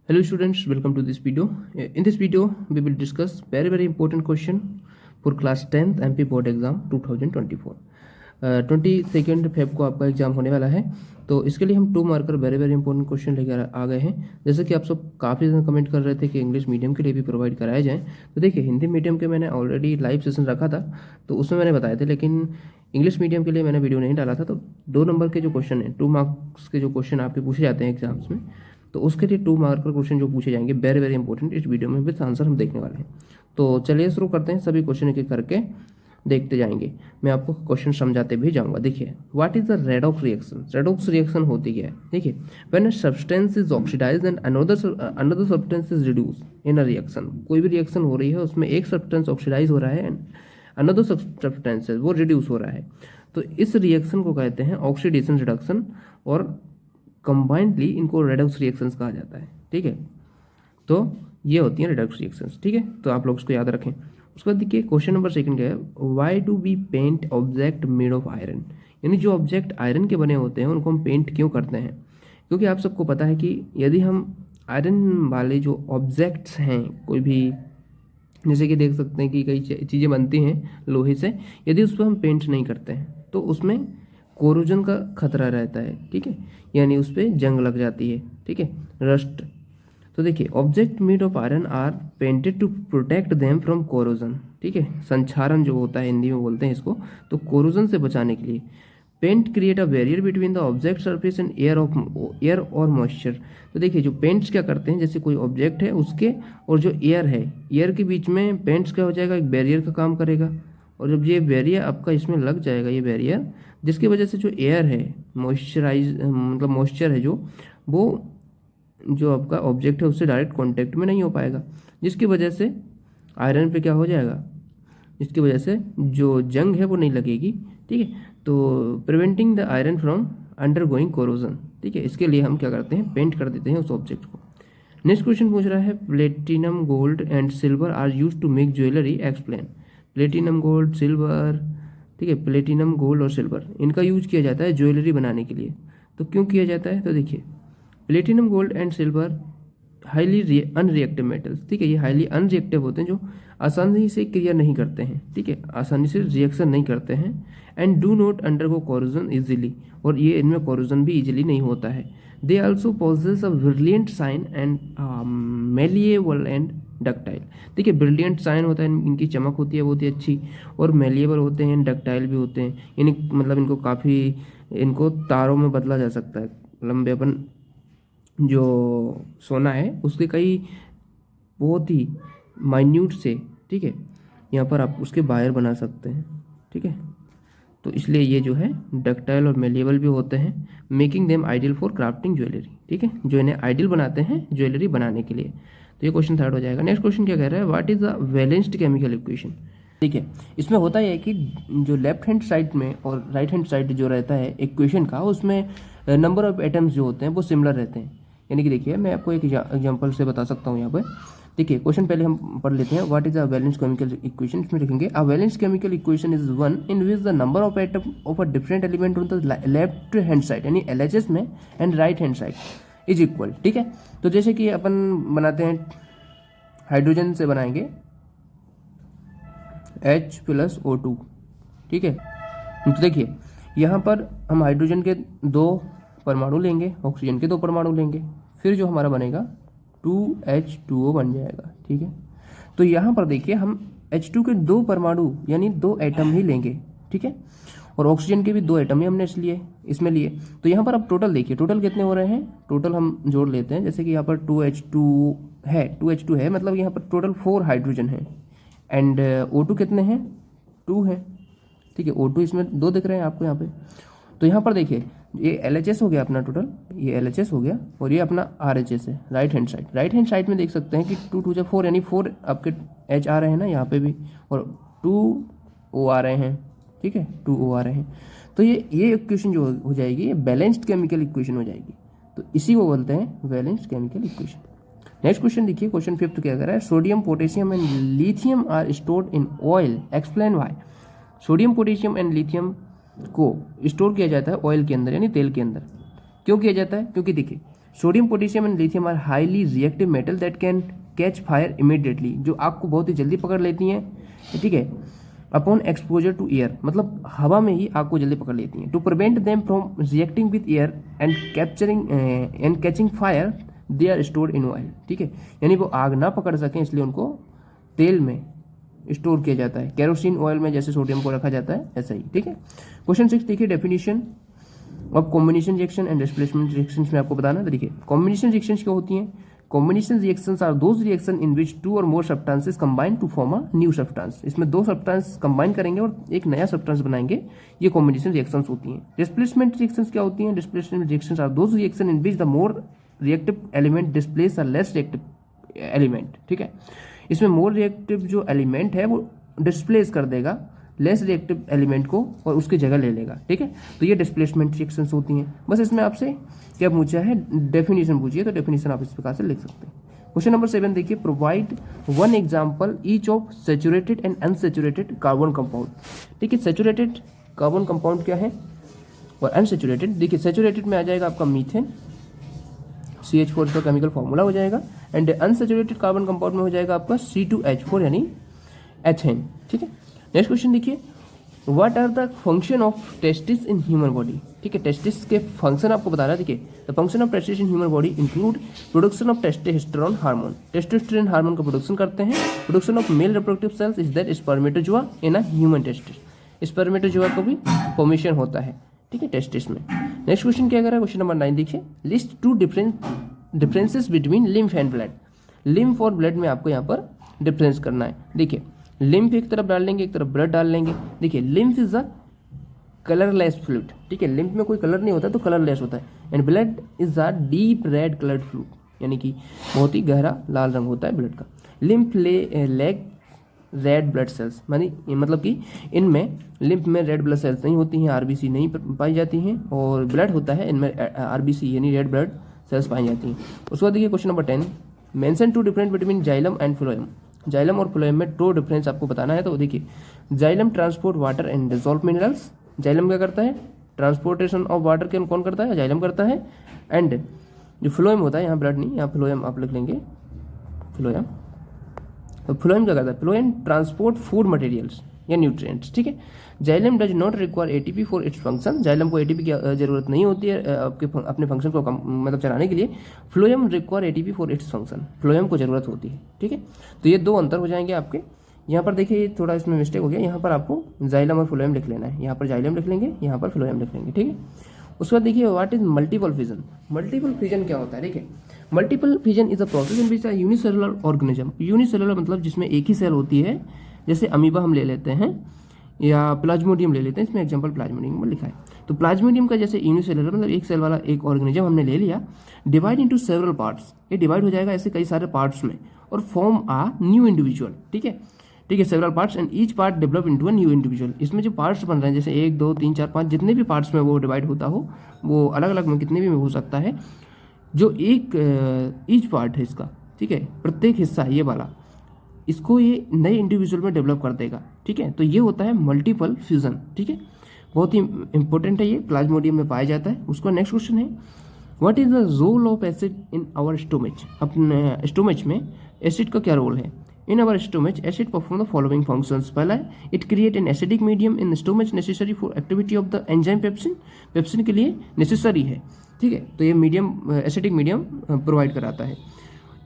Hello students, welcome to this video. In this video, we will discuss very important question for class 10th MP board exam 2024. 22 Feb को आपका exam होने वाला है, तो इसके लिए हम 2 मार्कर वेरी इंपॉर्टेंट क्वेश्चन लेकर आ गए हैं। जैसे कि आप सब काफ़ी ज़्यादा कमेंट कर रहे थे कि इंग्लिश मीडियम के लिए भी प्रोवाइड कराए जाएँ, तो देखिए हिंदी मीडियम के मैंने ऑलरेडी लाइव सेशन रखा था, तो उसमें मैंने बताए थे, लेकिन इंग्लिश मीडियम के लिए मैंने वीडियो नहीं डाला था। तो 2 नंबर के जो क्वेश्चन हैं, 2 मार्क्स के जो क्वेश्चन आपके पूछे जाते हैं एग्जाम्स में, तो उसके लिए 2 मार्कर क्वेश्चन जो पूछे जाएंगे वेरी इंपॉर्टेंट, इस वीडियो में विद आंसर हम देखने वाले हैं। तो चलिए शुरू करते हैं, सभी क्वेश्चन एक करके देखते जाएंगे। मैं आपको क्वेश्चन समझाते भी जाऊंगा। देखिए, what is the redox reaction? Redox reaction होती है, देखिए, when a substance is oxidised and another substance is reduced in a reaction. कोई भी रिएक्शन हो रही है, उसमें एक सब्सटेंस ऑक्सीडाइज हो रहा है एंड अनदर सब्सटेंस वो रिड्यूस हो रहा है, तो इस रिएक्शन को कहते हैं ऑक्सीडेशन रिडक्शन, और कंबाइंडली इनको रेडॉक्स रिएक्शंस कहा जाता है। ठीक है, तो ये होती हैं रेडॉक्स रिएक्शंस। ठीक है, तो आप लोग इसको याद रखें। उसके बाद देखिए क्वेश्चन नंबर 2 क्या है, why do we paint object made of iron? यानी जो ऑब्जेक्ट आयरन के बने होते हैं उनको हम पेंट क्यों करते हैं? क्योंकि आप सबको पता है कि यदि हम आयरन वाले जो ऑब्जेक्ट्स हैं, कोई भी, जैसे कि देख सकते हैं कि कई चीज़ें बनती हैं लोहे से, यदि उस पर हम पेंट नहीं करते हैं तो उसमें कोरोजन का खतरा रहता है। ठीक है, यानी उस पर जंग लग जाती है। ठीक है, रस्ट। तो देखिए, object made of iron are painted to protect them from corrosion. ठीक है, संक्षारण जो होता है हिंदी में बोलते हैं इसको, तो कोरोजन से बचाने के लिए paint create a barrier between the object surface and air और मॉइस्चर। तो देखिए, जो पेंट्स क्या करते हैं, जैसे कोई ऑब्जेक्ट है उसके और जो एयर है, एयर के बीच में पेंट्स क्या हो जाएगा, एक बैरियर का काम करेगा। और जब ये बैरियर आपका इसमें लग जाएगा, ये बैरियर, जिसकी वजह से जो एयर है, मतलब मॉइस्चर है, जो वो जो आपका ऑब्जेक्ट है उससे डायरेक्ट कांटेक्ट में नहीं हो पाएगा, जिसकी वजह से आयरन पे क्या हो जाएगा, जिसकी वजह से जो जंग है वो नहीं लगेगी। ठीक है, तो preventing the iron from undergoing corrosion. ठीक है, इसके लिए हम क्या करते हैं, पेंट कर देते हैं उस ऑब्जेक्ट को। नेक्स्ट क्वेश्चन पूछ रहा है, platinum gold and silver are use to make jewellery, explain. Platinum gold, silver, ठीक है, प्लेटिनम गोल्ड और सिल्वर, इनका यूज किया जाता है ज्वेलरी बनाने के लिए। तो क्यों किया जाता है? तो देखिए, platinum gold and silver highly unreactive metals. ठीक है, ये हाईली अनरिएक्टिव होते हैं, जो आसानी से क्रिया नहीं करते हैं। ठीक है, आसानी से रिएक्शन नहीं करते हैं। And do not undergo corrosion easily, और ये इनमें कोरोजन भी इजीली नहीं होता है। They also possess a brilliant shine and malleable and ductile. देखिए, ब्रिलियंट साइन होता है, इनकी चमक होती है बहुत ही अच्छी, और मेलिएबल होते हैं, डक्टाइल भी होते हैं, यानी मतलब इनको काफ़ी, इनको तारों में बदला जा सकता है। लंबे अपन जो सोना है उसके कई बहुत ही माइन्यूट से, ठीक है, यहाँ पर आप उसके वायर बना सकते हैं। ठीक है, तो इसलिए ये जो है डक्टाइल और मेलिएबल भी होते हैं, making them ideal for crafting jewellery. ठीक है, जो इन्हें आइडियल बनाते हैं ज्वेलरी बनाने के लिए। तो ये क्वेश्चन 3 हो जाएगा। नेक्स्ट क्वेश्चन क्या कह रहा है, what is the balanced chemical equation? देखिए, इसमें होता है कि जो लेफ्ट हैंड साइड में और राइट हैंड साइड जो रहता है इक्वेशन का, उसमें नंबर ऑफ एटम्स जो होते हैं वो सिमिलर रहते हैं। यानी कि देखिए, मैं आपको एक एग्जांपल से बता सकता हूँ यहाँ पर। देखिए, क्वेश्चन पहले हम पढ़ लेते हैं, what is a balanced chemical equation. इसमें लिखेंगे, a balanced chemical equation is one in which the number of atom of a different element on the left hand side, यानी LHS में, and right hand side is equal. ठीक है, तो जैसे कि अपन बनाते हैं, हाइड्रोजन से बनाएंगे H+O2। ठीक है, तो देखिए यहाँ पर हम हाइड्रोजन के 2 परमाणु लेंगे, ऑक्सीजन के 2 परमाणु लेंगे, फिर जो हमारा बनेगा 2H2O बन जाएगा। ठीक है, तो यहाँ पर देखिए हम H2 के 2 परमाणु यानी 2 एटम ही लेंगे। ठीक है, और ऑक्सीजन के भी 2 एटम ही हमने इसमें लिए। तो यहाँ पर अब टोटल देखिए, टोटल कितने हो रहे हैं, टोटल हम जोड़ लेते हैं। जैसे कि यहाँ पर 2H2 है, मतलब यहाँ पर टोटल 4 हाइड्रोजन है, एंड O2 कितने हैं, 2 हैं। ठीक है, O2 इसमें 2 दिख रहे हैं आपको यहाँ पे। तो यहाँ पर देखिए, ये LHS हो गया अपना टोटल, ये LHS हो गया, और ये अपना RHS है right hand side. Right hand side में देख सकते हैं कि 2 2 4, यानी 4 आपके H आ रहे हैं ना यहाँ पे भी, और 2 O आ रहे हैं। ठीक है, 2 O आ रहे हैं। तो ये इक्वेशन जो हो जाएगी, ये बैलेंस्ड केमिकल इक्वेशन हो जाएगी। तो इसी को बोलते हैं balanced chemical equation. Next question देखिए, क्वेश्चन 5 क्या कर रहा है, sodium, potassium and lithium are stored in oil, explain why. Sodium, potassium and lithium को स्टोर किया जाता है ऑयल के अंदर, यानी तेल के अंदर। क्यों किया जाता है? क्योंकि देखिए, sodium, potassium and lithium are highly reactive metal that can catch fire immediately, जो आग को बहुत ही जल्दी पकड़ लेती हैं, ठीक है, अपॉन एक्सपोजर टू एयर, मतलब हवा में ही आग को जल्दी पकड़ लेती हैं। To prevent them from reacting with air and capturing and catching fire they are stored in oil, ठीक है, यानी वो आग ना पकड़ सकें इसलिए उनको तेल में स्टोर किया जाता है, केरोसिन ऑयल में जैसे सोडियम को रखा जाता है ऐसा ही, ठीक है। क्वेश्चन 6 देखिए, definition of combination reaction and displacement reactions में आपको बताना है। देखिए कॉम्बिनेशन रिएक्शंस क्या होती हैं? Combination reactions are those reaction in which two or more substances combine to form a new substance, इसमें दो सब्सटेंस कंबाइन करेंगे और एक नया सब्सटेंस बनाएंगे, ये कॉम्बिनेशन रिएक्शंस होती हैं। डिस्प्लेसमेंट रिएक्शंस क्या होती हैं? Displacement reactions are those reaction in which the more reactive element displace a less reactive element, ठीक है, इसमें मोर रिएक्टिव जो एलिमेंट है वो डिस्प्लेस कर देगा लेस रिएक्टिव एलिमेंट को और उसकी जगह ले लेगा, ठीक है, तो ये डिस्प्लेसमेंट रिएक्शंस होती हैं। बस इसमें आपसे क्या पूछा है? डेफिनेशन पूछिए, तो डेफिनेशन आप इस प्रकार से लिख सकते हैं। क्वेश्चन नंबर 7 देखिए, provide one example each of saturated and unsaturated carbon compound, ठीक है, सैचुरेटेड कार्बन कंपाउंड क्या है और अनसैचुरेटेड, देखिए सैचुरेटेड में आ जाएगा आपका मीथेन, CH4 का केमिकल फॉर्मूला हो जाएगा, एंड अनसैचुरेटेड कार्बन कंपाउंड में हो जाएगा आपका C2H4 यानी एथेन, ठीक है। नेक्स्ट क्वेश्चन देखिए, what are the function of testis in human body, ठीक है, टेस्टिस के फंक्शन आपको बताना है। देखिए the function of testis in human body include production of testosterone hormone, testosterone hormone का प्रोडक्शन करते हैं, production of male reproductive cells is that spermatozoa in a human testis, spermatozoa को भी फॉर्मेशन होता है, ठीक है, टेस्टिस में। नेक्स्ट क्वेश्चन क्या कर रहा है? क्वेश्चन नंबर 9 देखिए, list two differences between lymph and blood, lymph और ब्लड में आपको यहाँ पर डिफरेंस करना है। देखिए लिम्फ एक तरफ डाल लेंगे, एक तरफ ब्लड डाल लेंगे। देखिए lymph is a colourless fluid, ठीक है, लिम्फ में कोई कलर नहीं होता तो कलरलेस होता है, and blood is a deep red coloured fluid, यानी कि बहुत ही गहरा लाल रंग होता है ब्लड का। Lymph leg red blood cells, मतलब कि इनमें लिम्फ में रेड ब्लड सेल्स नहीं होती हैं, आरबीसी नहीं पाई जाती हैं, और ब्लड होता है इनमें आरबीसी यानी रेड ब्लड सेल्स पाई जाती हैं। उसके बाद देखिए question number 10, mention two difference between xylem and phloem, xylem और फ्लोएम में दो डिफरेंस आपको बताना है। तो देखिए xylem transport water and dissolve minerals, xylem क्या करता है? ट्रांसपोर्टेशन ऑफ वाटर के कौन करता है? जाइलम करता है। एंड जो फ्लोएम होता है, यहाँ ब्लड नहीं, यहाँ फ्लोएम आप लिख लेंगे, फ्लोएम, तो फ्लोएम क्या करता है? फ्लोएम ट्रांसपोर्ट फूड मटेरियल्स या न्यूट्रिएंट्स, ठीक है। Xylem does not require ATP for its function, xylem को एटीपी की जरूरत नहीं होती है आपके अपने फंक्शन को मतलब चलाने के लिए। Phloem require ATP for its function, phloem को जरूरत होती है, ठीक है। तो ये दो अंतर हो जाएंगे आपके। यहाँ पर देखिए थोड़ा इसमें मिस्टेक हो गया, यहाँ पर आपको जाइलम और फ्लोएम लिख लेना है, यहाँ पर जाइलम लिख लेंगे, यहाँ पर फ्लोएम लिख लेंगे, ठीक है। उसके बाद देखिए what is multiple fission, multiple fission क्या होता है? देखिए multiple fission is a process in which a unicellular organism, unicellular मतलब जिसमें एक ही सेल होती है, जैसे अमीबा हम ले लेते हैं या प्लाज्मोडियम ले लेते हैं, इसमें एग्जांपल प्लाज्मोडियम लिखा है। तो प्लाज्मोडियम का जैसे यूनिसेलुलर मतलब एक सेल वाला एक ऑर्गेनिज्म हमने ले लिया, डिवाइड इनटू सेवरल पार्ट्स, ये डिवाइड हो जाएगा ऐसे कई सारे पार्ट्स में, और फॉर्म आ न्यू इंडिविजुअल, ठीक है, ठीक है, several parts and each part develop into a new individual. इसमें जो पार्ट्स बन रहे हैं जैसे 1 2 3 4 5 जितने भी पार्ट्स में वो डिवाइड होता हो, वो अलग अलग में कितने भी में हो सकता है, जो एक ईच पार्ट है इसका, ठीक है, प्रत्येक हिस्सा ये वाला, इसको ये नए इंडिविजुअल में डेवलप कर देगा, ठीक है। तो ये होता है मल्टीपल फ्यूजन, ठीक है, बहुत ही इंपॉर्टेंट है, ये प्लाज्मोडियम में पाया जाता है। उसका नेक्स्ट क्वेश्चन है what is the role of acid in our stomach, अपने स्टोमेच में एसिड का क्या रोल है? In our stomach acid perform the following functions. पहला है it create an acidic medium in stomach necessary for activity of the enzyme pepsin, pepsin के लिए necessary है, ठीक है, तो ये मीडियम एसिडिक मीडियम प्रोवाइड कराता है।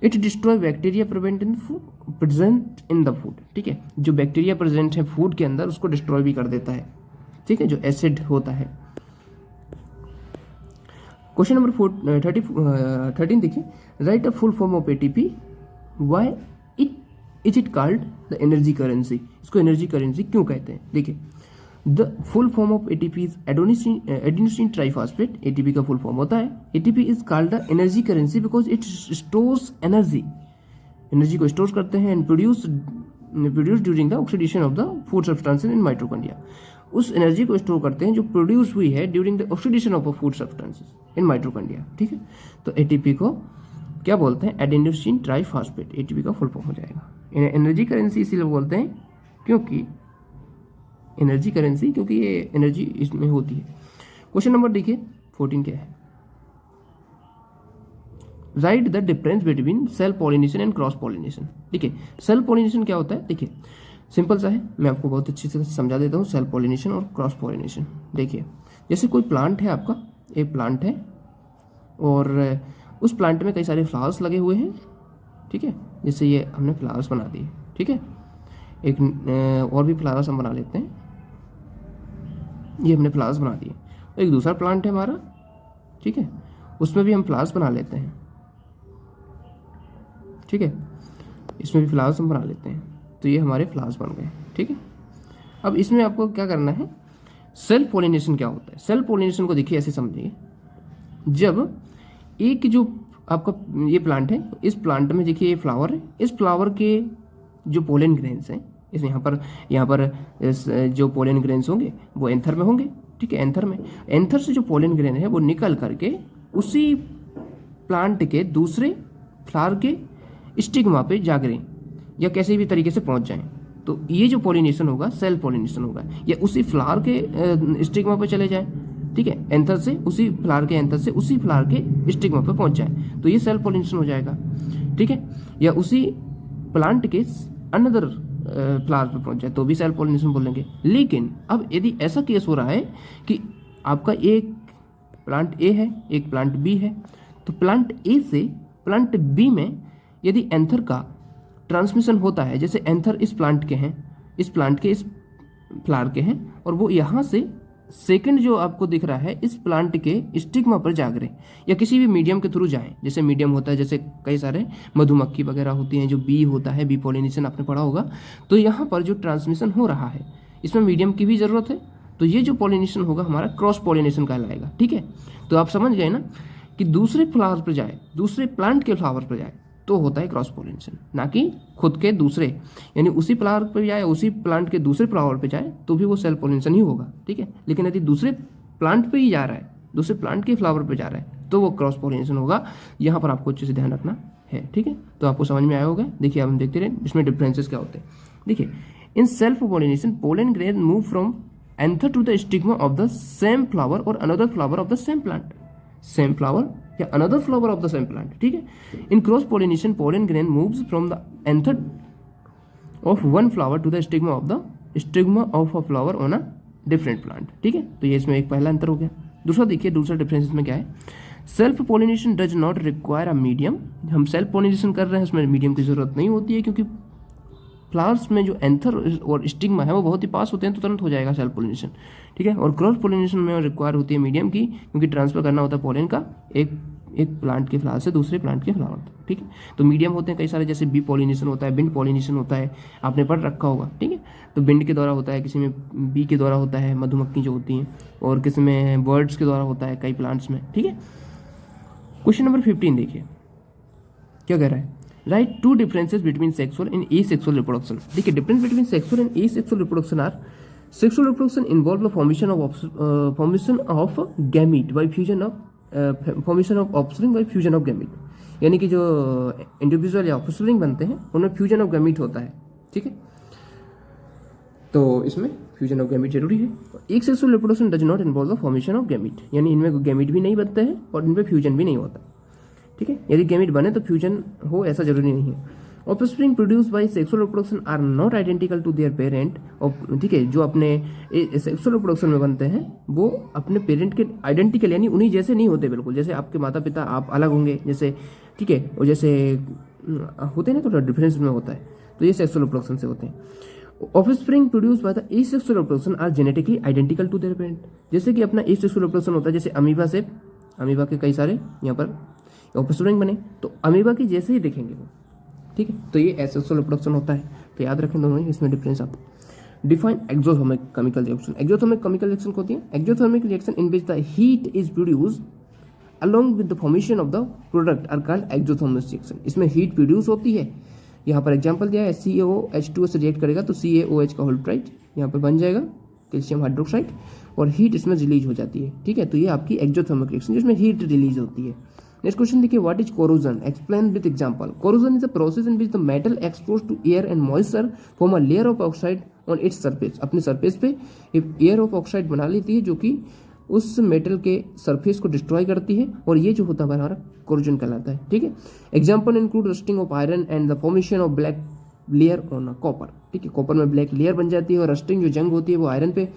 It destroy bacteria present in the food, ठीक है, जो बैक्टीरिया प्रेजेंट है फूड के अंदर उसको डिस्ट्रॉय भी कर देता है, ठीक है, जो एसिड होता है। क्वेश्चन नंबर 13 देखिए, right a full form of ATP, why is it called the energy currency, इसको एनर्जी करेंसी क्यों कहते हैं? देखिए the full form of ATP is adenosine triphosphate, ATP का फुल फॉर्म होता है। ATP is called the energy currency because it stores energy, energy को store करते हैं, and produce during the oxidation of the food substances in mitochondria, उस energy को store करते हैं जो प्रोड्यूस हुई है during the oxidation of food substances in mitochondria, ठीक है। तो एटीपी को क्या बोलते हैं? एडेनोसिन ट्राइफॉस्फेट, एटीपी का फुल फॉर्म हो जाएगा। एनर्जी करेंसी इसीलिए बोलते हैं क्योंकि एनर्जी करेंसी, क्योंकि ये एनर्जी इसमें होती है। क्वेश्चन नंबर देखिए 14 क्या है? Write the difference between self pollination and cross pollination. ठीक है, सेल्फ पॉलिनेशन क्या होता है, देखिए सिंपल सा है, मैं आपको बहुत अच्छी से समझा देता हूँ सेल्फ पॉलिनेशन और क्रॉस पॉलिनेशन। देखिए जैसे कोई प्लांट है, आपका एक प्लांट है और उस प्लांट में कई सारे फ्लावर्स लगे हुए हैं। ठीक है, जैसे ये हमने फ्लावर्स बना दिए। ठीक है, एक और भी फ्लावर्स हम बना लेते हैं, ये हमने फ्लावर्स बना दिए। एक दूसरा प्लांट है हमारा, ठीक है, उसमें भी हम फ्लावर्स बना लेते हैं। ठीक है, इसमें भी फ्लावर्स हम बना लेते हैं, तो ये हमारे फ्लावर्स बन गए। ठीक है, अब इसमें आपको क्या करना है, सेल्फ पॉलिनेशन क्या होता है। सेल्फ पॉलिनेशन को देखिए ऐसे समझिए, जब एक जो आपका ये प्लांट है, इस प्लांट में देखिए ये फ्लावर है, इस फ्लावर के जो पोलन ग्रेन्स हैं, इस यहाँ पर इस जो पोलन ग्रेन्स होंगे वो एंथर में होंगे। ठीक है, एंथर से जो पोलन ग्रेन है वो निकल करके उसी प्लांट के दूसरे फ्लावर के स्टिग्मा पे जागरें या कैसे भी तरीके से पहुंच जाएं, तो ये जो पॉलिनेशन होगा सेल्फ पॉलिनेशन होगा, या उसी फ्लावर के स्टिग्मा पे चले जाएं। ठीक है, एंथर से उसी फ्लावर के एंथर से उसी फ्लावर के स्टिग्मा पे पहुंच जाए, तो ये सेल्फ पॉलिनेशन हो जाएगा। ठीक है, या उसी प्लांट के अनदर फ्लावर पे पहुंच जाए तो भी सेल्फ पॉलिनेशन बोलेंगे। लेकिन अब यदि ऐसा केस हो रहा है कि आपका एक प्लांट ए है, एक प्लांट बी है, तो प्लांट ए से प्लांट बी में यदि एंथर का ट्रांसमिशन होता है, जैसे एंथर इस प्लांट के हैं, इस प्लांट के इस फ्लावर के हैं, और वो यहाँ से सेकंड जो आपको दिख रहा है इस प्लांट के स्टिग्मा पर जाग रहे या किसी भी मीडियम के थ्रू जाएं, जैसे मीडियम होता है, जैसे कई सारे मधुमक्खी वगैरह होती हैं, जो बी होता है, बी पॉलिनेशन आपने पढ़ा होगा, तो यहाँ पर जो ट्रांसमिशन हो रहा है इसमें मीडियम की भी ज़रूरत है, तो ये जो पॉलिनेशन होगा हमारा क्रॉस पॉलिनेशन कहलाएगा। ठीक है, तो आप समझ गए ना कि दूसरे फ्लावर पर जाए, दूसरे प्लांट के फ्लावर पर जाए तो होता है क्रॉस पॉलिनेशन, ना कि खुद के दूसरे, यानी उसी फ्लावर पर जाए, उसी प्लांट के दूसरे फ्लावर पे जाए तो भी वो सेल्फ पॉलिनेशन ही होगा। ठीक है, लेकिन यदि दूसरे प्लांट पे ही जा रहा है, दूसरे प्लांट के फ्लावर पे जा रहा है तो वो क्रॉस पॉलिनेशन होगा। यहाँ पर आपको अच्छे से ध्यान रखना है। ठीक है, तो आपको समझ में आया होगा। देखिए अब हम देखते रहे इसमें डिफरेंसेस क्या होते हैं। देखिए, in self pollination pollen grain move from anther to the stigma of the same flower or another flower of the same plant, same flower या another flower of the same plant. ठीक है, in cross pollination pollen grain moves from the anther of one flower to the stigma of a flower on a different plant. ठीक है, तो ये इसमें एक पहला अंतर हो गया। दूसरा देखिए, दूसरा डिफरेंस इसमें क्या है, self pollination does not require a medium. हम सेल्फ पॉलिनेशन कर रहे हैं, उसमें मीडियम की जरूरत नहीं होती है, क्योंकि फ्लावर्स में जो एंथर और स्टिग्मा है वो बहुत ही पास होते हैं, तो तुरंत हो जाएगा सेल्फ पोलिनेशन। ठीक है, और क्रॉस पोलिनेशन में रिक्वायर होती है मीडियम की, क्योंकि ट्रांसफर करना होता है पोलन का एक प्लांट के फ्लावर से दूसरे प्लांट के फ्लावर तक। ठीक है, तो मीडियम होते हैं कई सारे, जैसे बी पॉलिनेशन होता है, बिंड पॉलिनेशन होता है, आपने पढ़ रखा होगा। ठीक है, तो बिंड के द्वारा होता है, किसी में बी के द्वारा होता है, मधुमक्खी जो होती हैं, और किसी में बर्ड्स के द्वारा होता है कई प्लांट्स में। ठीक है, क्वेश्चन नंबर 15 देखिए क्या कह रहा है, write two differences between sexual and asexual reproduction. देखिए, difference between sexual and asexual reproduction are, sexual reproduction involve formation of gamete by fusion of formation of offspring by fusion of gamete, यानी कि जो individual या offspring बनते हैं उनमें fusion of gamete होता है। ठीक है, तो इसमें फ्यूजन ऑफ गैमीट जरूरी है। एक sexual reproduction does not involve the formation of gamete, यानी इनमें गैमीट भी नहीं बनते हैं और इनमें फ्यूजन भी नहीं होता। ठीक है, यदि गैमीट बने तो फ्यूजन हो, ऐसा जरूरी नहीं है। Offspring produce by sexual reproduction are not identical to their parent. ठीक है, जो अपने सेक्सुअल रिप्रोडक्शन में बनते हैं वो अपने पेरेंट के आइडेंटिकल, यानी उन्हीं जैसे नहीं होते बिल्कुल, जैसे आपके माता पिता आप अलग होंगे जैसे। ठीक है, और जैसे होते हैं ना, थोड़ा डिफरेंस में होता है, तो ये सेक्सुअल रिप्रोडक्शन से होते हैं। Offspring produce by the asexual reproduction are genetically identical to their parent. जैसे कि अपना एसेक्सुअल रिप्रोडक्शन होता है, जैसे अमीबा से, अमीबा के कई सारे यहाँ पर ऑफस्प्रिंग बने तो अमीबा की जैसे ही दिखेंगे वो। ठीक है, तो ये एसेक्सुअल रिप्रोडक्शन होता है, तो याद रखें दोनों ही, इसमें डिफरेंस आप define exothermic chemical reaction. Exothermic chemical reaction होती है, exothermic reaction in which the heat is produced along with the formation of the product are called exothermic reaction। इसमें हीट प्रोड्यूस होती है, यहाँ पर एग्जांपल दिया है, CaOH2 से रिएक्ट करेगा तो CaOH का होल्ट्राइट यहाँ पर बन जाएगा, कैल्शियम हाइड्रोक्साइड, और हीट इसमें रिलीज हो जाती है। ठीक है, तो ये आपकी एक्सोथर्मिक रिएक्शन जिसमें हीट रिलीज होती है। नेक्स्ट क्वेश्चन देखिए, what is corrosion, explain with example. Corrosion is a process in which the metal expose to air and moisture form a layer of oxide on its surface. अपने surface पे एक air of oxide बना लेती है जो कि उस metal के सरफेस को डिस्ट्रॉय करती है, और ये जो होता है हमारा कोरोजन कहलाता है। ठीक है, example include rusting of iron and the formation of black layer on copper. ठीक है, कॉपर में ब्लैक लेयर बन जाती है और रस्टिंग जो जंग होती है वो आयरन पे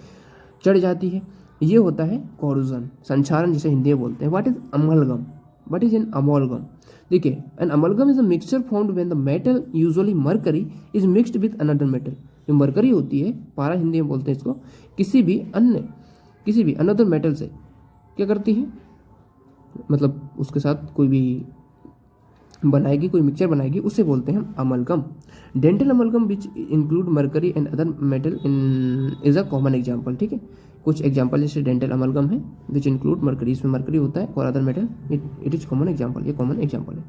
चढ़ जाती है। ये होता है कोरोजन, संक्षारण जिसे हिंदी में बोलते हैं। What is amalgam? What is an amalgam? देखिए, an amalgam is a mixture formed when the metal usually mercury is mixed with another metal. जो मरकरी होती है, पारा हिंदी में बोलते हैं इसको, किसी भी अनदर मेटल से क्या करती है, मतलब उसके साथ कोई भी बनाएगी, कोई मिक्सचर बनाएगी, उसे बोलते हैं हम amalgam. Dental amalgam which include mercury and other metal in is a common example. ठीक है, कुछ एग्जाम्पल जैसे डेंटल अमलगम है विच इंक्लूड मरकरी, इसमें मरकरी होता है और other metal, it is common example, ये कॉमन एग्जाम्पल है।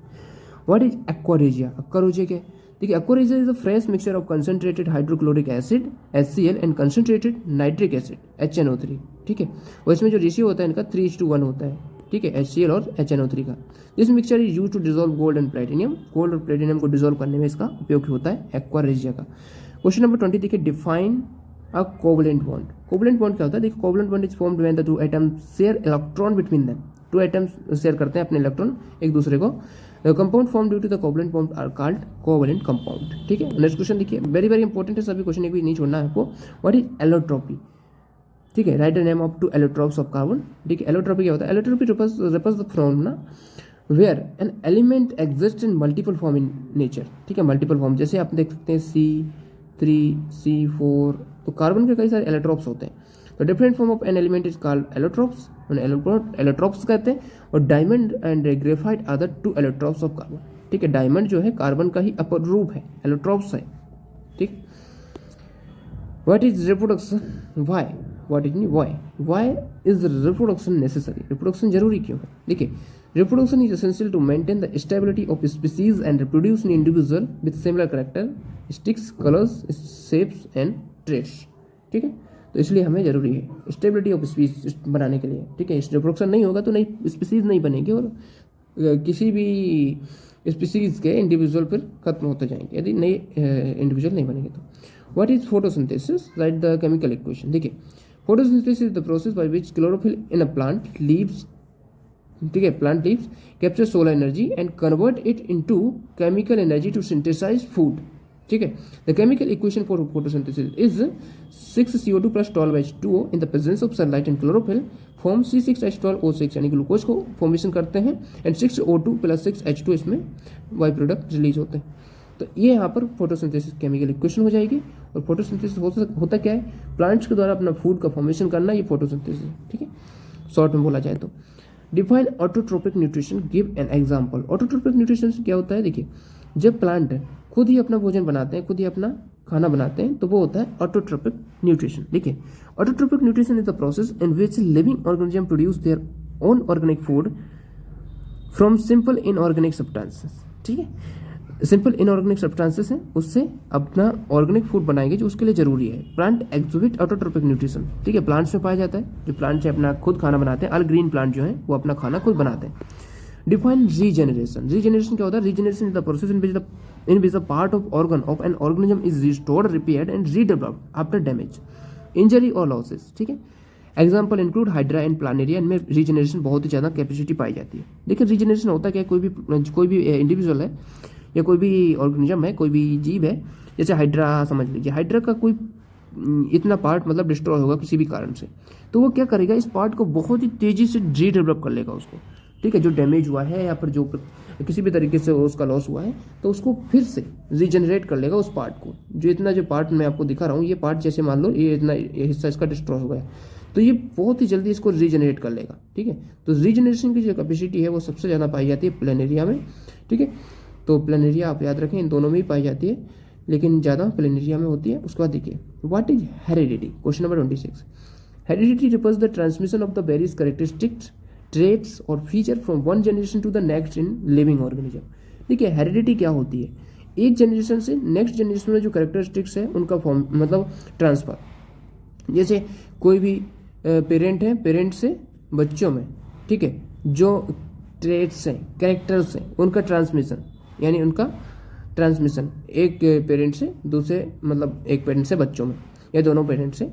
What is aqua regia? एक्वारेजिया क्या है? देखिए, aqua regia is a fresh mixture of concentrated hydrochloric acid HCl and concentrated nitric acid HNO3। ठीक है, और इसमें जो रेशियो होता है इनका 3:1 होता है। ठीक है, HCl और HNO3 का। This mixture is use to dissolve gold and platinum. Gold और प्लेटिनियम को डिजोल्व करने में इसका उपयोग होता है एक्वारेजिया का। क्वेश्चन नंबर 20 देखिए, define a covalent bond. Covalent bond क्या होता है? देखिए, covalent bond is formed when the two atoms share electron between them. Two atoms share करते हैं अपने इलेक्ट्रॉन एक दूसरे को। Compound form due to the covalent bond are called covalent compound. ठीक है, नेक्स्ट क्वेश्चन देखिए, वेरी वेरी इंपॉर्टेंट है, सभी क्वेश्चन एक भी नहीं छोड़ना है आपको। What is allotropy? ठीक है, write the name of 2 allotropes of carbon. ठीक है, एलोट्रोपी क्या होता है? Allotropy refers the phenomena where an element exist in multiple form in nature. ठीक है, मल्टीपल फॉर्म, जैसे आप देख सकते हैं C3 C4, तो कार्बन के कई सारे एलोट्रोप्स होते हैं। तो different form of an element is called allotropes, allotropes कहते हैं। और diamond and graphite are the 2 allotropes of carbon. ठीक है, डायमंड जो है कार्बन का ही अपर रूप है, एलोट्रोप्स है। ठीक, what is reproduction? Why? Why is reproduction necessary? Reproduction जरूरी क्यों है? देखिए, reproduction is essential to maintain the stability of species and reproduce in individual with similar characteristics, colours, shapes and traits. ठीक है, तो इसलिए हमें जरूरी है स्टेबिलिटी ऑफ स्पीसीज बनाने के लिए। ठीक है, रिप्रोडक्शन नहीं होगा तो नई स्पीसीज नहीं बनेगी और किसी भी स्पीसीज के इंडिविजुअल फिर खत्म होते जाएंगे यदि नए इंडिविजुअल नहीं बनेंगे तो। What is photosynthesis? Write the chemical equation. देखिए, photosynthesis is the process by which chlorophyll in a plant leaves, ठीक है, plant leaves capture solar energy and convert it into chemical energy to synthesize food. ठीक है, the chemical equation for photosynthesis is 6CO2 plus 12H2O in the presence of sunlight and chlorophyll form C6H12O6, यानी glucose को formation करते हैं and 6O2 plus 6H2 इसमें by product release होते हैं। तो ये यहाँ पर फोटोसिंथेसिस केमिकल इक्वेशन हो जाएगी। और फोटोसिंथेसिस होता क्या है? प्लांट्स के द्वारा अपना फूड का फॉर्मेशन करना, ये फोटोसिंथेसिस है। ठीक है, शॉर्ट में बोला जाए तो। Define autotrophic nutrition, give an example. Autotrophic nutrition क्या होता है? देखिए, जब प्लांट खुद ही अपना भोजन बनाते हैं, खुद ही अपना खाना बनाते हैं, तो वो होता है ऑटोट्रोपिक न्यूट्रिशन। देखिए, autotrophic nutrition is the process in which living organism produce their own organic food from simple inorganic substances. ठीक है, सिंपल इनऑर्गेनिक सब्सटेंसेस हैं, उससे अपना ऑर्गेनिक फूड बनाएंगे जो उसके लिए जरूरी है। Plant exhibit autotrophic nutrition. ठीक है, प्लांट्स में पाया जाता है, जो प्लांट से अपना खुद खाना बनाते हैं। ऑल ग्रीन प्लांट जो है वो अपना खाना खुद बनाते हैं। Define regeneration. रीजेनरेशन क्या होता है? Regeneration is the process in which the part of organ of an organism is restored, repaired and redeveloped after damage, injury और लॉसेस। ठीक है, example include hydra and Planaria. इनमें रीजेनरेशन बहुत ही ज़्यादा capacity पाई जाती है। देखिए, रीजेनरेशन होता क्या है? कोई भी इंडिविजुअल है या कोई भी ऑर्गेनिज्म है, कोई भी जीव है, जैसे हाइड्रा समझ लीजिए, हाइड्रा का कोई इतना पार्ट मतलब डिस्ट्रॉय होगा किसी भी कारण से, तो वो क्या करेगा? इस पार्ट को बहुत ही तेजी से रीडेवलप कर लेगा उसको। ठीक है, जो डैमेज हुआ है या फिर जो किसी भी तरीके से उसका लॉस हुआ है, तो उसको फिर से रीजनरेट कर लेगा उस पार्ट को। जो पार्ट मैं आपको दिखा रहा हूँ, ये पार्ट जैसे मान लो ये हिस्सा इसका डिस्ट्रॉय हो गया, तो ये बहुत ही जल्दी इसको रीजनरेट कर लेगा। ठीक है, तो रीजनरेशन की जो कैपेसिटी है वो सबसे ज़्यादा पाई जाती है प्लेनेरिया में। ठीक है, तो प्लेनेरिया आप याद रखें, इन दोनों में ही पाई जाती है, लेकिन ज़्यादा प्लेनेरिया में होती है। उसके बाद देखिए, what is heredity? Question number 26। Heredity refers the transmission of the various characteristics, traits or feature from one generation to the next in living organism. देखिए, हेरिडिटी क्या होती है? एक जनरेशन से नेक्स्ट जनरेशन में जो कैरेक्टरिस्टिक्स है उनका फॉर्म मतलब ट्रांसफर। जैसे कोई भी पेरेंट है, पेरेंट से बच्चों में, ठीक है, जो ट्रेट्स हैं, कैरेक्टर्स हैं, उनका ट्रांसमिशन, यानी उनका ट्रांसमिशन एक पेरेंट से दूसरे, मतलब एक पेरेंट से बच्चों में या दोनों पेरेंट से,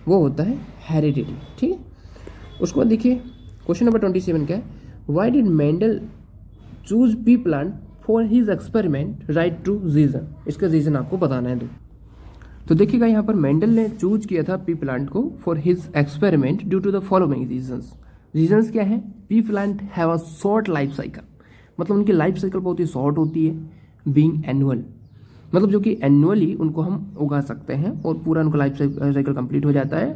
वो होता है हेरिडिटी। ठीक है, उसके बाद देखिए क्वेश्चन नंबर 27 क्या है, why did Mendel choose pea plant for his experiment, write to reason. इसका रीजन आपको बताना है। तो देखिएगा यहाँ पर मेंडल ने चूज किया था पी प्लांट को for his experiment due to the following reasons. Reasons क्या है, pea plant have a short life cycle, मतलब उनकी लाइफ साइकिल बहुत ही शॉर्ट होती है, बीइंग एनुअल, मतलब जो कि एनुअली उनको हम उगा सकते हैं और पूरा उनका लाइफ साइकिल कंप्लीट हो जाता है।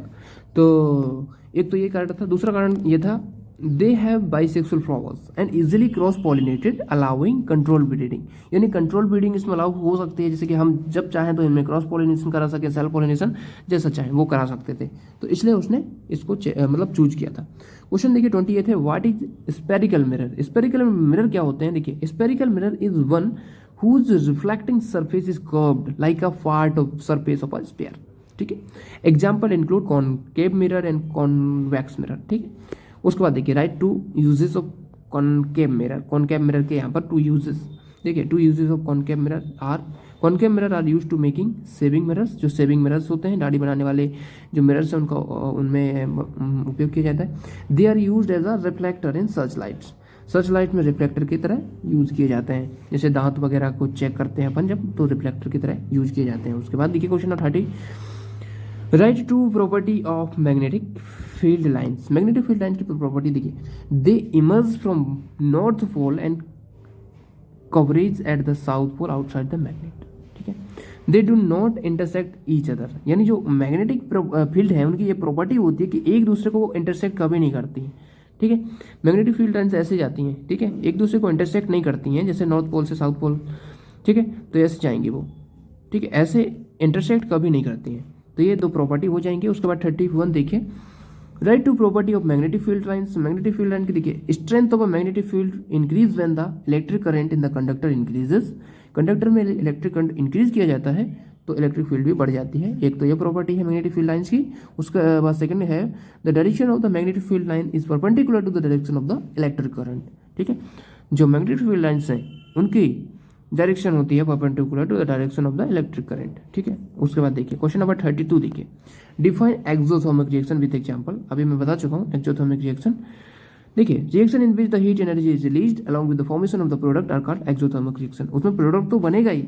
तो एक तो ये कारण था। दूसरा कारण ये था, they have bisexual flowers and easily cross pollinated allowing control breeding, यानी कंट्रोल ब्रीडिंग इसमें अलाउ हो सकती है, जैसे कि हम जब चाहें तो इनमें क्रॉस पॉलिनेशन करा सकें, सेल्फ पॉलिनेशन जैसा चाहें वो करा सकते थे। तो इसलिए उसने इसको मतलब चूज किया था। क्वेश्चन देखिए 28 है, what is spherical mirror. Spherical mirror क्या होते हैं, देखिए spherical mirror is one whose reflecting surface is curved like a part of surface of a sphere। ठीक है, example include concave mirror and convex mirror. ठीक है, उसके बाद देखिए write two uses of concave mirror. Concave mirror के यहाँ पर टू यूजेस, देखिए two uses of concave mirror are use to making shaving mirrors. जो सेविंग मिरर्स होते हैं, दाढ़ी बनाने वाले जो मिरर्स हैं उनका उनमें उपयोग किया जाता है। They are use as a reflector in search lights. Search light में रिफ्लेक्टर की तरह यूज किए जाते हैं, जैसे दांत वगैरह को चेक करते हैं अपन जब, तो रिफ्लेक्टर की तरह यूज किए जाते हैं। उसके बाद देखिए question number 30, write to property of magnetic field lines. Magnetic field lines की प्रॉपर्टी देखिए, they emerge from north pole and converge at the south pole outside the magnet. ठीक है, they do not intersect each other, यानी जो magnetic field है उनकी ये property होती है कि एक दूसरे को इंटरसेक्ट कभी नहीं करती है। ठीक है, मैग्नेटिक फील्ड लाइन्स ऐसे जाती हैं, ठीक है, एक दूसरे को इंटरसेक्ट नहीं करती हैं, जैसे नॉर्थ पोल से साउथ पोल। ठीक है, तो ऐसे जाएंगी वो, ठीक है, ऐसे इंटरसेक्ट कभी नहीं करती हैं। तो ये दो प्रॉपर्टी हो जाएंगे। उसके बाद 31 देखिए, write to property of magnetic field lines. Magnetic field line की देखिए, strength of a magnetic field increase when the electric current in the conductor increases. Conductor में इलेक्ट्रिक करंट इंक्रीज किया जाता है तो इलेक्ट्रिक फील्ड भी बढ़ जाती है। एक तो ये प्रॉपर्टी है मैग्नेटिक फील्ड लाइन्स की। उसके बाद सेकंड है, the direction of the magnetic field line is perpendicular to the direction of the electric current. ठीक है, जो मैग्नेटिक फील्ड लाइन्स हैं उनकी डायरेक्शन होती है perpendicular to the direction of the electric current. ठीक है, उसके बाद देखिए क्वेश्चन नंबर 32 देखिए, define exothermic reaction with example. अभी मैं बता चुका हूँ एक्सोथर्मिक रिएक्शन। देखिए, reaction in which the heat energy is released along with the formation of the product are called exothermic reaction. उसमें प्रोडक्ट तो बनेगा ही,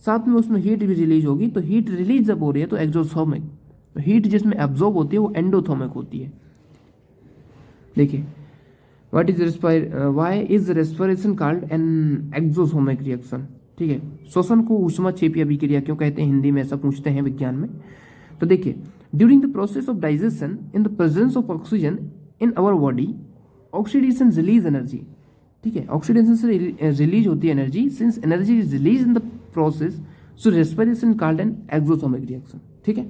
साथ में उसमें हीट भी रिलीज होगी। तो हीट रिलीज जब हो रही है तो एक्सोथर्मिक, तो हीट जिसमें एब्जॉर्ब होती है वो एंडोथर्मिक होती है। देखिए, what is why is respiration called an exothermic reaction. ठीक है, श्वसन को ऊष्माक्षेपीय अभिक्रिया क्यों कहते हैं, हिंदी में ऐसा पूछते हैं विज्ञान में। तो देखिए, during the process of digestion in the presence of oxygen in our body, oxidation release energy. ठीक है, ऑक्सीडेशन से रिलीज होती है energy. Since energy is release in the process, so respiration called an exothermic reaction. ठीक है,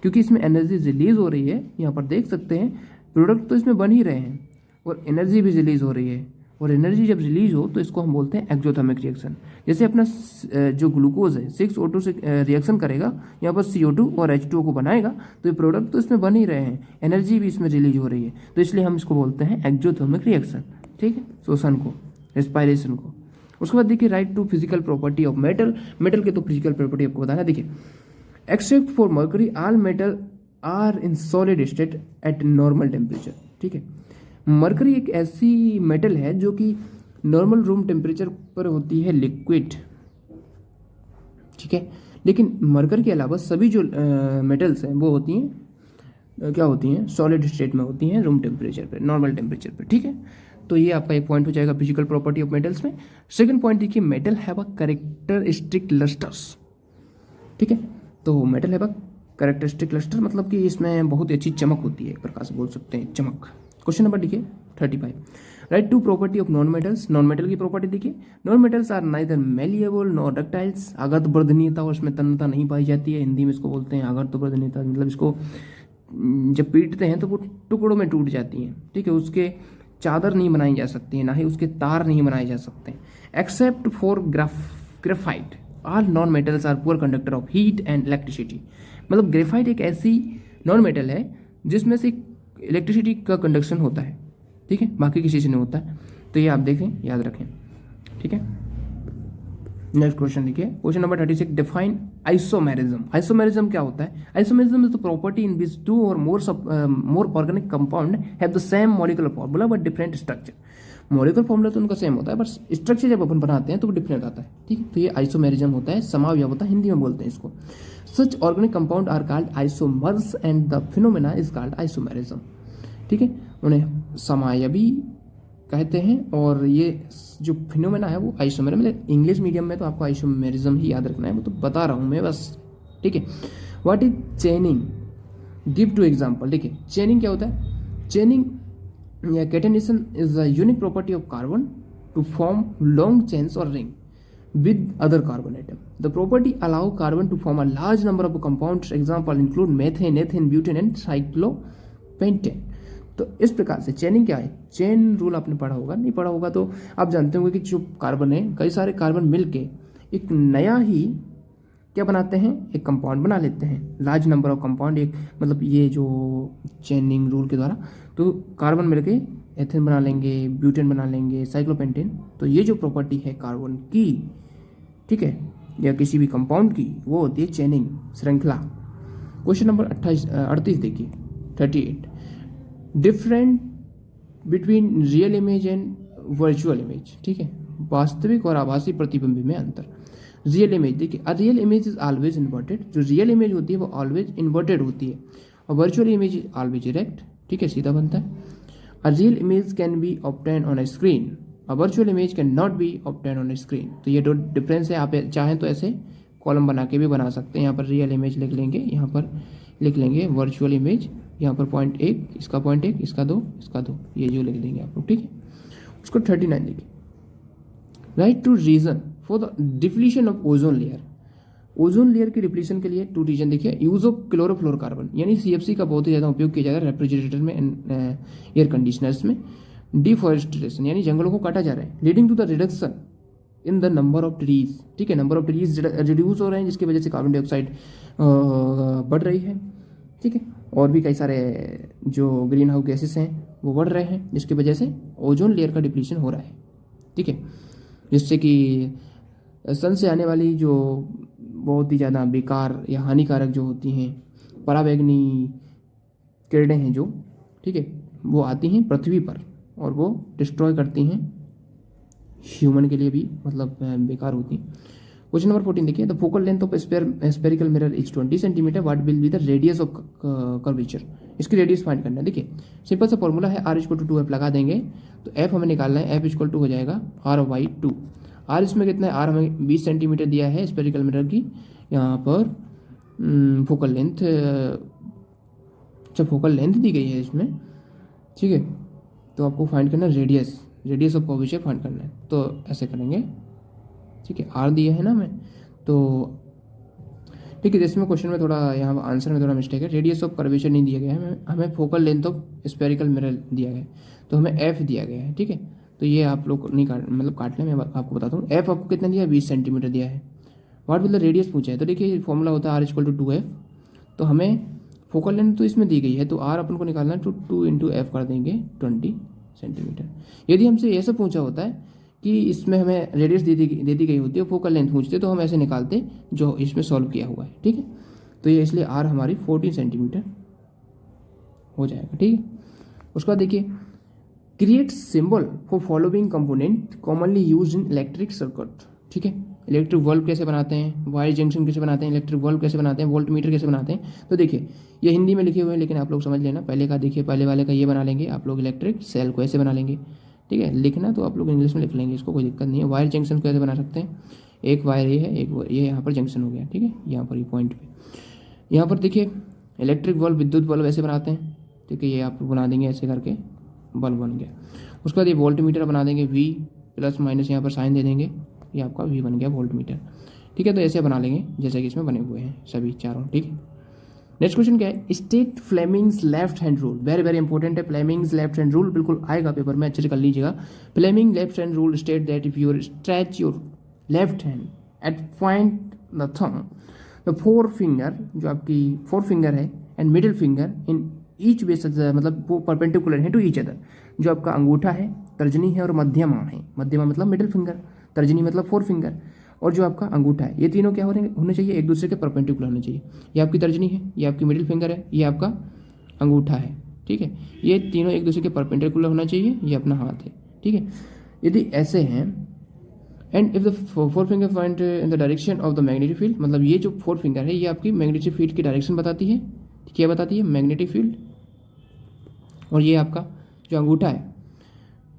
क्योंकि इसमें energy release हो रही है, यहाँ पर देख सकते हैं प्रोडक्ट तो इसमें बन ही रहे हैं और एनर्जी भी रिलीज हो रही है, और एनर्जी जब रिलीज हो तो इसको हम बोलते हैं एक्सोथर्मिक रिएक्शन। जैसे अपना जो ग्लूकोज है 6O2 से रिएक्शन करेगा, यहाँ पर CO2 और H2O को बनाएगा, तो ये प्रोडक्ट तो इसमें बन ही रहे हैं, एनर्जी भी इसमें रिलीज हो रही है, तो इसलिए हम इसको बोलते हैं एक्सोथर्मिक रिएक्शन। ठीक है, श्वसन को, रेस्पिरेशन को। उसके बाद देखिए, write to physical property of metal. Metal के तो फिजिकल प्रॉपर्टी आपको बताना। देखिए, except for mercury all metal are in solid state at normal temperature. ठीक है, मरकरी एक ऐसी मेटल है जो कि नॉर्मल रूम टेम्परेचर पर होती है लिक्विड। ठीक है, लेकिन मरकरी के अलावा सभी जो मेटल्स हैं वो होती हैं क्या होती हैं, सॉलिड स्टेट में होती हैं, रूम टेम्परेचर पे, नॉर्मल टेम्परेचर पे। ठीक है, तो ये आपका एक पॉइंट हो जाएगा फिजिकल प्रॉपर्टी ऑफ मेटल्स में। सेकंड पॉइंट देखिए, metal have a characteristic lusters. ठीक है, तो metal have a characteristic luster, मतलब कि इसमें बहुत ही अच्छी चमक होती है, एक प्रकार से बोल सकते हैं चमक। क्वेश्चन नंबर देखिए 35, write to property of non metals. Non metal की प्रॉपर्टी देखिए, non metals are neither malleable nor ductiles. आघात वर्धनीयता और इसमें तन्यता नहीं पाई जाती है, हिंदी में इसको बोलते हैं आघात वर्धनीयता, मतलब इसको जब पीटते हैं तो वो टुकड़ों में टूट जाती हैं। ठीक है, उसके चादर नहीं बनाई जा सकती है, ना ही उसके तार नहीं बनाए जा सकते। Except for graphite all non metals are poor conductor of heat and electricity. मतलब ग्रेफाइट एक ऐसी नॉन मेटल है जिसमें से इलेक्ट्रिसिटी का कंडक्शन होता है। ठीक है, बाकी किसी से नहीं होता है। तो ये आप देखें, याद रखें। ठीक है, नेक्स्ट क्वेश्चन देखिए, question number 36, define isomerism. Isomerism क्या होता है? Isomerism is the property in which two or more organic compound have the same molecular formula but different structure. Molecular formula तो उनका सेम होता है, बट स्ट्रक्चर जब अपन बनाते हैं तो वो डिफरेंट आता है, ठीक है। तो ये आइसोमेरिज्म होता है, समावयवता हिंदी में बोलते हैं इसको। Such organic compound are called isomers and the phenomena is called isomerism, ठीक है। उन्हें समायवी कहते हैं और ये जो फिनोमेना है वो आइसोमेर, मतलब इंग्लिश मीडियम में तो आपको आइसोमेरिज्म ही याद रखना है, वो तो बता रहा हूँ मैं बस, ठीक है। What is chaining, give two example. देखिए चेनिंग क्या होता है? चेनिंग या catenation is a unique property of carbon to form long chains और ring with other carbon atom. The property allow carbon to form a large number of compounds. Example include methane, ethane, butane and cyclopentane. तो इस प्रकार से चेनिंग क्या है? Chain rule आपने पढ़ा होगा, नहीं पढ़ा होगा तो आप जानते होंगे कि जो कार्बन है, कई सारे कार्बन मिलके एक नया ही क्या बनाते हैं, एक कंपाउंड बना लेते हैं। लार्ज नंबर ऑफ कंपाउंड, एक मतलब ये जो चेनिंग रूल के द्वारा तो कार्बन मिलके एथेन बना लेंगे, ब्यूटेन बना लेंगे, साइक्लोपेंटेन। तो ये जो प्रॉपर्टी है कार्बन की, ठीक है, या किसी भी कंपाउंड की, वो होती है चेनिंग, श्रृंखला। क्वेश्चन नंबर 38 देखिए, 38, different between real image and virtual image, ठीक है, वास्तविक और आभासी प्रतिबिंब में अंतर। रियल इमेज देखिए, a real image is always inverted. जो रियल इमेज होती है वो ऑलवेज इन्वर्टेड होती है, और virtual image is always erect, ठीक है, सीधा बनता है। A real image can be obtain on a screen, a virtual image can not be obtain on a screen. तो ये दो डिफरेंस है। आप चाहें तो ऐसे कॉलम बना के भी बना सकते हैं। यहाँ पर रियल इमेज लिख लेंगे, यहाँ पर लिख लेंगे वर्चुअल इमेज, यहाँ पर पॉइंट 1, इसका पॉइंट 1, इसका 2, इसका 2, ये जो लिख देंगे आप लोग, ठीक है। उसको 39 देखिए, write to reason for the depletion of ozone layer. Ozone layer की डिप्लीशन के लिए 2 रीजन देखिए। यूज ऑफ क्लोरोफ्लोरोकार्बन, यानी CFC का बहुत ही ज़्यादा उपयोग किया जा रहा है रेफ्रिजरेटर में, एयर कंडीशनर्स में। डिफॉरेस्टेशन, यानी जंगलों को काटा जा रहा है, leading to the reduction in the number of trees, ठीक है, नंबर ऑफ ट्रीज रिड्यूस हो रहे हैं, जिसकी वजह से कार्बन डाइऑक्साइड बढ़ रही है, ठीक है। और भी कई सारे जो ग्रीन हाउस गैसेस हैं वो बढ़ रहे हैं, जिसकी वजह से ओजोन लेयर का डिप्लीशन हो रहा है, ठीक है, जिससे कि सन से आने वाली जो बहुत ही ज़्यादा बेकार या हानिकारक जो होती हैं पराबैंगनी किरणें हैं जो, ठीक है, वो आती हैं पृथ्वी पर और वो डिस्ट्रॉय करती हैं, ह्यूमन के लिए भी मतलब बेकार होती हैं। क्वेश्चन नंबर 14 देखिए, the focal length of spherical mirror is 20 centimetre, what will be the radius of curvature. इसकी रेडियस फाइंड करना है। देखिए सिंपल सा फॉर्मूला है, R=2f लगा देंगे तो f हमें निकालना है, f= हो जाएगा R/2। R इसमें कितना है, R हमें 20 सेंटीमीटर दिया है स्पेरिकल मिरर की, यहाँ पर फोकल लेंथ, अच्छा फोकल लेंथ दी गई है इसमें, ठीक है। तो आपको फाइंड करना है रेडियस ऑफ कर्वेचर फाइंड करना है, तो ऐसे करेंगे, ठीक है। R दिया है ना हमें, तो ठीक है। इसमें क्वेश्चन में थोड़ा, यहाँ आंसर में थोड़ा मिस्टेक है, रेडियस ऑफ कर्वेचर नहीं दिया गया है, हमें focal length of spherical mirror दिया गया है, तो हमें f दिया गया है, ठीक है। तो ये आप लोग नहीं काट लें, मैं आपको बताता हूँ। f आपको कितना दिया है, 20 सेंटीमीटर दिया है। व्हाट विल द रेडियस पूछा है, तो देखिए फॉर्मूला होता है R=2f, तो हमें फोकल लेंथ तो इसमें दी गई है, तो R अपन को निकालना है, तो 2 × f कर देंगे 20 सेंटीमीटर। यदि हमसे ऐसा पूछा होता है कि इसमें हमें रेडियस दे दी गई होती है, फोकल लेंथ पूछते तो हम ऐसे निकालते जो इसमें सॉल्व किया हुआ है, ठीक है। तो ये इसलिए R हमारी 14 सेंटीमीटर हो जाएगा, ठीक है। उसके बाद देखिए, create symbol for following component commonly use in electric circuit, ठीक है। इलेक्ट्रिक बल्ब कैसे बनाते हैं, वायर जंक्शन कैसे बनाते हैं, इलेक्ट्रिक बल्ब कैसे बनाते हैं, वोल्ट मीटर कैसे बनाते हैं। तो देखिए ये हिंदी में लिखे हुए हैं, लेकिन आप लोग समझ लेना। पहले का देखिए, पहले वाले का ये बना लेंगे आप लोग, इलेक्ट्रिक सेल को ऐसे बना लेंगे, ठीक है। लिखना तो आप लोग इंग्लिश में लिख लेंगे, इसको कोई दिक्कत नहीं है। वायर जंक्शन को कैसे बना सकते हैं, एक वायर ये है, एक ये यहाँ पर जंक्शन हो गया, ठीक है, यहाँ पर ये पॉइंट पे। यहाँ पर देखिए इलेक्ट्रिक बल्ब, विद्युत बल्ब ऐसे बनाते हैं, ठीक है, ये आप बना देंगे ऐसे करके, बल्ब बन गया। उसके बाद ये वोल्ट मीटर बना देंगे, V+- यहाँ पर साइन दे देंगे, ये आपका V बन गया वोल्ट मीटर, ठीक है। तो ऐसे बना लेंगे जैसे कि इसमें बने हुए हैं सभी चारों, ठीक है। नेक्स्ट क्वेश्चन क्या है, state Fleming's left hand rule. Very very important है फ्लेमिंग्स लेफ्ट हैंड रूल, बिल्कुल आएगा पेपर में, अच्छे से कर लीजिएगा। Fleming left hand rule state that if you stretch your left hand at point the thumb, the four finger, जो आपकी फोर फिंगर है, and middle finger in each base, मतलब वो परपेंडिकुलर है टू ईच अदर। जो आपका अंगूठा है, तर्जनी है और मध्यमा है, मध्यमा मतलब मिडिल फिंगर, तर्जनी मतलब फोर फिंगर, और जो आपका अंगूठा है, ये तीनों क्या होने चाहिए, एक दूसरे के परपेंडिकुलर होने चाहिए। ये आपकी तर्जनी है, ये आपकी मिडिल फिंगर है, ये आपका अंगूठा है, ठीक है। ये तीनों एक दूसरे के परपेंडिकुलर होना चाहिए, ये अपना हाथ है, ठीक है। यदि ऐसे हैं and if the four finger point in the direction of the magnetic field, मतलब ये जो फोर फिंगर है ये आपकी मैग्नेटिक फील्ड की डायरेक्शन बताती है। क्या बताती है, मैग्नेटिक फील्ड। और ये आपका जो अंगूठा है,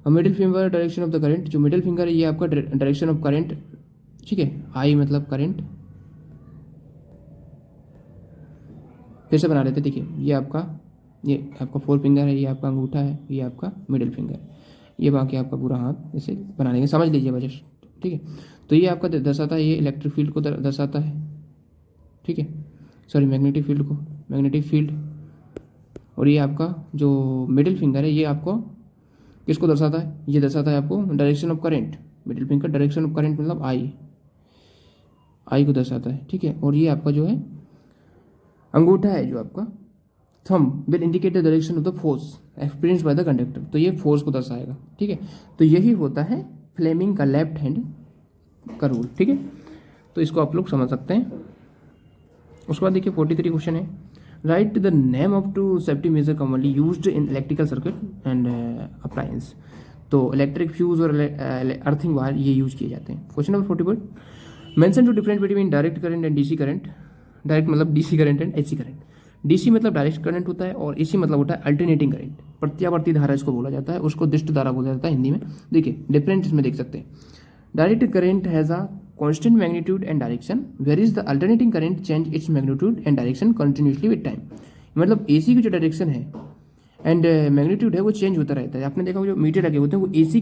middle finger direction of the current, जो मिडिल फिंगर है ये आपका डायरेक्शन ऑफ करंट, ठीक है। आई मतलब करंट। फिर से बना लेते, देखिए ये आपका फोर फिंगर है, ये आपका अंगूठा है, ये आपका मिडिल फिंगर, ये बाकी आपका पूरा हाथ, इसे बना लेंगे, समझ लीजिए वजह, ठीक है। तो ये आपका दर्शाता है, ये इलेक्ट्रिक फील्ड को दर्शाता है, ठीक है, सॉरी मैग्नेटिक फील्ड को, मैग्नेटिक फील्ड। और ये आपका जो मिडिल फिंगर है ये आपको किसको दर्शाता है, ये दर्शाता है आपको direction of current. Middle finger direction of current मतलब आई को दर्शाता है, ठीक है। और ये आपका जो है अंगूठा है, जो आपका thumb will indicate the direction of the force experience by the conductor, तो ये फोर्स को दर्शाएगा, ठीक है। तो यही होता है फ्लेमिंग का लेफ्ट हैंड का रूल, ठीक है। तो इसको आप लोग समझ सकते हैं। उसके बाद देखिए 43 क्वेश्चन है, write the name of two safety measure commonly used in electrical circuit and appliance. तो इलेक्ट्रिक फ्यूज और अर्थिंग वायर ये यूज किए जाते हैं। Question number 44, mention two difference between direct current and DC current. Direct मतलब DC current and AC current. DC मतलब direct current होता है और एसी मतलब होता है अल्टरनेटिंग करंट, प्रत्यावर्ती धारा इसको बोला जाता है, उसको दिष्ट धारा बोला जाता है हिंदी में। देखिए डिफरेंस इसमें देख सकते हैं, direct current has a constant magnitude and direction whereas the alternating current change its magnitude and direction continuously with time। मतलब एसी की जो डायरेक्शन है एंड मैग्नीट्यूड है वो चेंज होता रहता है। आपने देखा जो मीटर लगे होते हैं वो एसी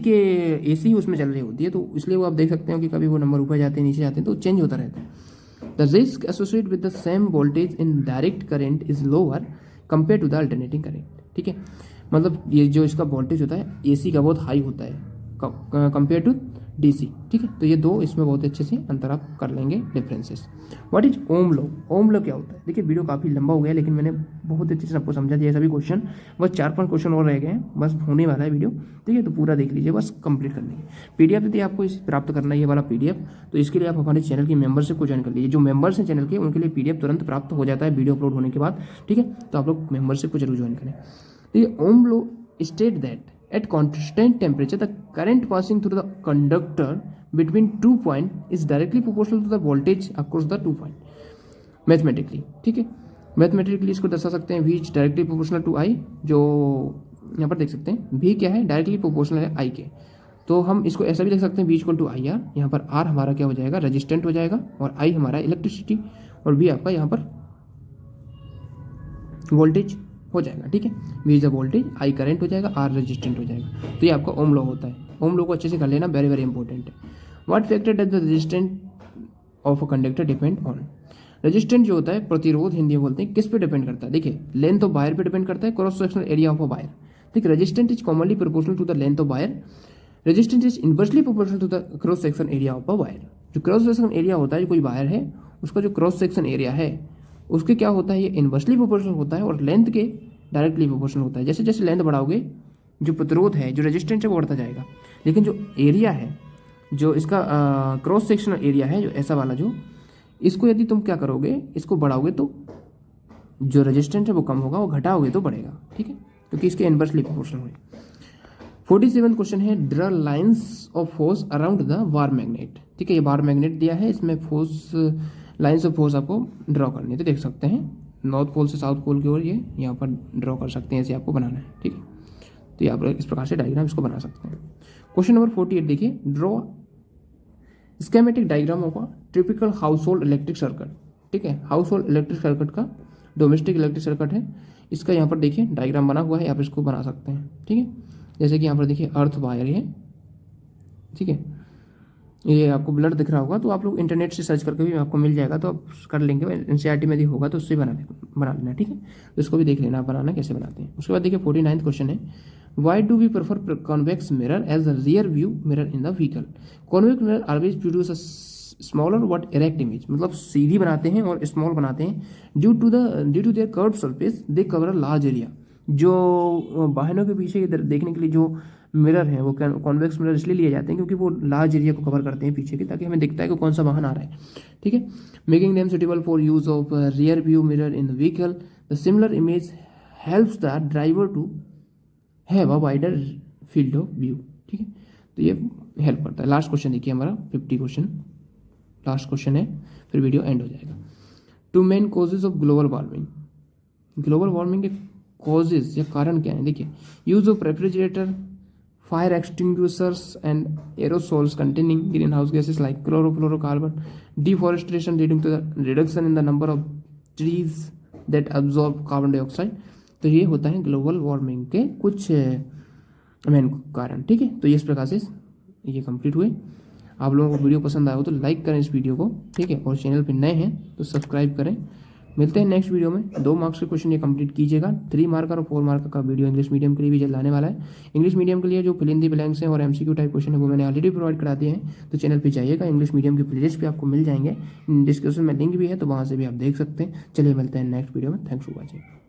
ही उसमें चल रही होती है, तो इसलिए वो आप देख सकते हो कि कभी वो नंबर ऊपर जाते हैं नीचे जाते हैं तो चेंज होता रहता है। The risk associated with the same voltage in direct current is lower compare to the alternating current, ठीक है। मतलब ये जो इसका वोल्टेज होता है एसी का बहुत हाई होता है कंपेयर टू डीसी, ठीक है। तो ये दो इसमें बहुत अच्छे से अंतर आप कर लेंगे differences. What is Ohm law, Ohm law क्या होता है। देखिए वीडियो काफ़ी लंबा हो गया लेकिन मैंने बहुत अच्छे से आपको समझा दिया सभी क्वेश्चन, बस 4-5 क्वेश्चन और रह गए हैं, बस होने वाला है वीडियो, ठीक है। तो पूरा देख लीजिए, बस कंप्लीट कर लीजिए। पीडीएफ यदि आपको इसे प्राप्त करना है ये वाला पीडीएफ, तो इसके लिए आप हमारे चैनल की मेंबरशिप को ज्वाइन कर लीजिए। जो मेंबर्स हैं चैनल के उनके लिए पीडीएफ तुरंत प्राप्त हो जाता है वीडियो अपलोड होने के बाद, ठीक है। तो आप लोग मेंबरशिप को जरूर ज्वाइन करें। देखिए Ohm law state that at constant temperature the current passing through the conductor between 2 point is directly proportional to the voltage across the 2 point mathematically, ठीक है। मैथमेटिकली इसको दर्शा सकते हैं v is directly proportional to i, जो यहाँ पर देख सकते हैं v क्या है, डायरेक्टली प्रोपोर्शनल है i के। तो हम इसको ऐसा भी देख सकते हैं v equal to I R, यहाँ पर r हमारा क्या हो जाएगा, रेजिस्टेंट हो जाएगा, और i हमारा इलेक्ट्रिसिटी, और v आपका यहाँ पर वोल्टेज हो जाएगा, ठीक है। v is a voltage, I current हो जाएगा, r रेजिस्टेंट हो जाएगा। तो ये आपका ओम लॉ होता है। ओम लॉ को अच्छे से कर लेना, वेरी वेरी इंपॉर्टेंट है। What factor does the resistant of a conductor depend on. Resistant जो होता है, प्रतिरोध हिंदी में बोलते हैं, किस पे डिपेंड करता है। देखिए लेंथ ऑफ वायर पे डिपेंड करता है, cross sectional area of a wire. ठीक, resistant is commonly proportional to the length of wire, resistance is inversely proportional to the cross section area of a wire. जो cross section area होता है, कोई wire है उसका जो cross section area है उसके क्या होता है, ये इनवर्सली प्रोपोर्शनल होता है और लेंथ के डायरेक्टली प्रोपोर्शनल होता है। जैसे जैसे लेंथ बढ़ाओगे जो प्रतिरोध है, जो रेजिस्टेंस है वो बढ़ता जाएगा, लेकिन जो एरिया है, जो इसका क्रॉस सेक्शनल एरिया है, जो ऐसा वाला जो, इसको यदि तुम क्या करोगे, इसको बढ़ाओगे तो जो रेजिस्टेंस है वो कम होगा, वो घटाओगे तो बढ़ेगा, ठीक है, क्योंकि इसके इनवर्सली प्रोपोर्शनल है। 47 क्वेश्चन है, draw lines of force around the war magnet. ठीक है, ये वार मैग्नेट दिया है, इसमें फोर्स, लाइंस ऑफ फोर्स आपको ड्रॉ करनी है। तो देख सकते हैं नॉर्थ पोल से साउथ पोल की ओर ये यहाँ पर ड्रॉ कर सकते हैं, ऐसे आपको बनाना है, ठीक है। तो ये आप इस प्रकार से डायग्राम इसको बना सकते हैं। क्वेश्चन नंबर 48 देखिए, draw schematic diagram of a typical house hold electric circuit. ठीक है, हाउस होल्ड इलेक्ट्रिक सर्किट का, डोमेस्टिक इलेक्ट्रिक सर्किट है, इसका यहाँ पर देखिए डायग्राम बना हुआ है, आप इसको बना सकते हैं, ठीक है। जैसे कि यहाँ पर देखिए अर्थ वायर है, ठीक है, ये आपको ब्लड दिख रहा होगा, तो आप लोग इंटरनेट से सर्च करके भी आपको मिल जाएगा, तो आप कर लेंगे, एनसीईआरटी में भी होगा तो उससे बना लेना, ठीक है। तो इसको भी देख लेना आप बनाना कैसे बनाते हैं। उसके बाद देखिए 49वां क्वेश्चन है, why do we prefer convex mirror as the rear view mirror in the vehicle. Convex mirror always produce a smaller what erect image, मतलब सीधी बनाते हैं और स्मॉल बनाते हैं। Due to their curved surface they cover a large area. जो वाहनों के पीछे इधर देखने के लिए जो मिरर हैं वो कॉन्वेक्स मिरर इसलिए लिए जाते हैं क्योंकि वो लार्ज एरिया को कवर करते हैं पीछे की, ताकि हमें दिखता है कि कौन सा वाहन आ रहा है, ठीक है। Making them suitable for use of rear view mirror in the vehicle, the similar image helps the driver to have a wider field of view, ठीक है। तो ये हेल्प करता है। लास्ट क्वेश्चन देखिए हमारा 50 क्वेश्चन, लास्ट क्वेश्चन है, फिर वीडियो एंड हो जाएगा। Two main causes of global warming, global warming के कॉजेज या कारण क्या है, देखिए। Use of refrigerator, fire extinguishers and aerosols containing green house gases like chlorofluorocarbon, deforestation leading to the reduction in the number of trees that absorb carbon dioxide. तो ये होता है ग्लोबल वार्मिंग के कुछ मेन कारण, ठीक है। तो इस प्रकार से ये कंप्लीट हुए। आप लोगों को वीडियो पसंद आया हो तो लाइक करें इस वीडियो को, ठीक है, और चैनल पे नए हैं तो सब्सक्राइब करें। मिलते हैं नेक्स्ट वीडियो में। 2 मार्क्स के क्वेश्चन ये कंप्लीट कीजिएगा। 3 मार्कर और 4 मार्कर का वीडियो इंग्लिश मीडियम के लिए भी जल्द आने वाला है। इंग्लिश मीडियम के लिए जो फिल इन द ब्लैंक्स हैं और एमसीक्यू टाइप क्वेश्चन है वो मैंने ऑलरेडी प्रोवाइड करा दिए हैं, तो चैनल पे जाइएगा, इंग्लिश मीडियम के प्लेलिस्ट पे आपको मिल जाएंगे। डिस्क्रिप्शन में लिंक भी है तो वहाँ से भी आप देख सकते हैं। चलिए मिलते हैं नेक्स्ट वीडियो में। Thanks for watching.